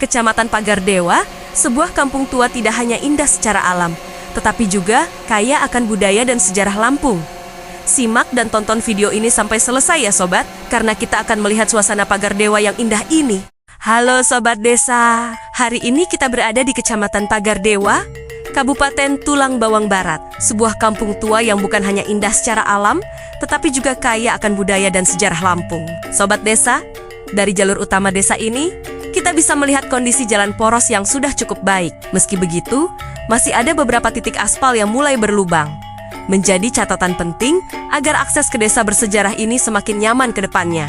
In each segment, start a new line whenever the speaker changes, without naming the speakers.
Kecamatan Pagar Dewa, sebuah kampung tua tidak hanya indah secara alam, tetapi juga kaya akan budaya dan sejarah Lampung. Simak dan tonton video ini sampai selesai ya sobat, karena kita akan melihat suasana Pagar Dewa yang indah ini. Halo Sobat Desa, hari ini kita berada di Kecamatan Pagar Dewa, Kabupaten Tulang Bawang Barat, sebuah kampung tua yang bukan hanya indah secara alam, tetapi juga kaya akan budaya dan sejarah Lampung. Sobat Desa, dari jalur utama desa ini, kita bisa melihat kondisi jalan poros yang sudah cukup baik. Meski begitu, masih ada beberapa titik aspal yang mulai berlubang. Menjadi catatan penting agar akses ke desa bersejarah ini semakin nyaman ke depannya.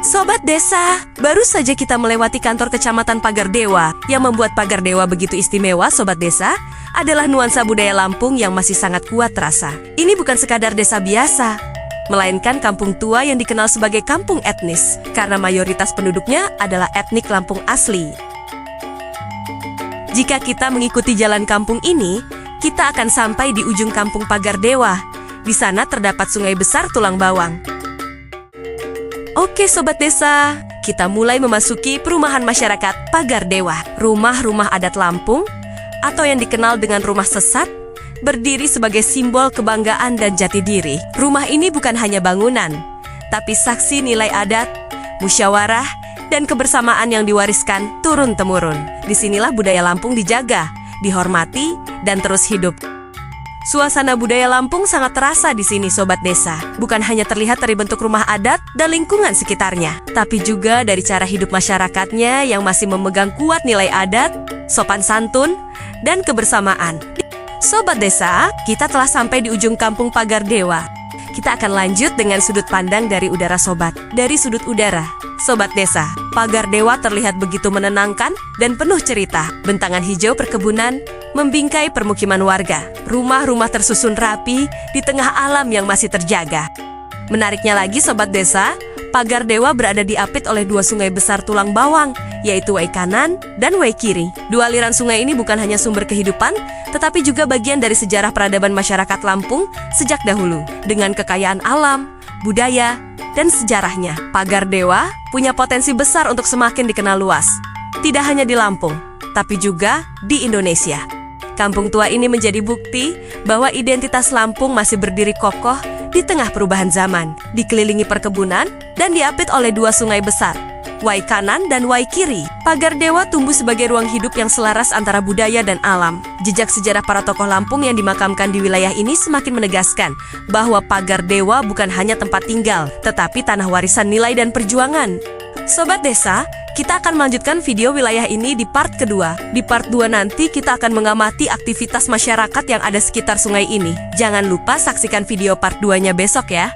Sobat Desa, baru saja kita melewati kantor Kecamatan Pagar Dewa. Yang membuat Pagar Dewa begitu istimewa, Sobat Desa, adalah nuansa budaya Lampung yang masih sangat kuat terasa. Ini bukan sekadar desa biasa, melainkan kampung tua yang dikenal sebagai kampung etnis, karena mayoritas penduduknya adalah etnik Lampung asli. Jika kita mengikuti jalan kampung ini, kita akan sampai di ujung kampung Pagar Dewa. Di sana terdapat sungai besar Tulang Bawang. Oke Sobat Desa, kita mulai memasuki perumahan masyarakat Pagar Dewa. Rumah-rumah adat Lampung, atau yang dikenal dengan rumah sesat, berdiri sebagai simbol kebanggaan dan jati diri. Rumah ini bukan hanya bangunan, tapi saksi nilai adat, musyawarah, dan kebersamaan yang diwariskan turun-temurun. Disinilah budaya Lampung dijaga, dihormati, dan terus hidup. Suasana budaya Lampung sangat terasa di sini Sobat Desa. Bukan hanya terlihat dari bentuk rumah adat dan lingkungan sekitarnya, tapi juga dari cara hidup masyarakatnya yang masih memegang kuat nilai adat, sopan santun, dan kebersamaan. Sobat Desa, kita telah sampai di ujung kampung Pagar Dewa. Kita akan lanjut dengan sudut pandang dari udara sobat. Dari sudut udara, Sobat Desa, Pagar Dewa terlihat begitu menenangkan dan penuh cerita. Bentangan hijau perkebunan membingkai permukiman warga. Rumah-rumah tersusun rapi di tengah alam yang masih terjaga. Menariknya lagi Sobat Desa, Pagar Dewa berada diapit oleh dua sungai besar Tulang Bawang, yaitu Wai Kanan dan Wai Kiri. Dua aliran sungai ini bukan hanya sumber kehidupan, tetapi juga bagian dari sejarah peradaban masyarakat Lampung sejak dahulu. Dengan kekayaan alam, budaya, dan sejarahnya, Pagar Dewa punya potensi besar untuk semakin dikenal luas. Tidak hanya di Lampung, tapi juga di Indonesia. Kampung tua ini menjadi bukti bahwa identitas Lampung masih berdiri kokoh di tengah perubahan zaman, dikelilingi perkebunan dan diapit oleh dua sungai besar, Wai Kanan dan Wai Kiri. Pagar Dewa tumbuh sebagai ruang hidup yang selaras antara budaya dan alam. Jejak sejarah para tokoh Lampung yang dimakamkan di wilayah ini semakin menegaskan bahwa Pagar Dewa bukan hanya tempat tinggal, tetapi tanah warisan nilai dan perjuangan. Sobat Desa, kita akan melanjutkan video wilayah ini di part kedua. Di part 2 nanti kita akan mengamati aktivitas masyarakat yang ada sekitar sungai ini. Jangan lupa saksikan video part 2-nya besok ya.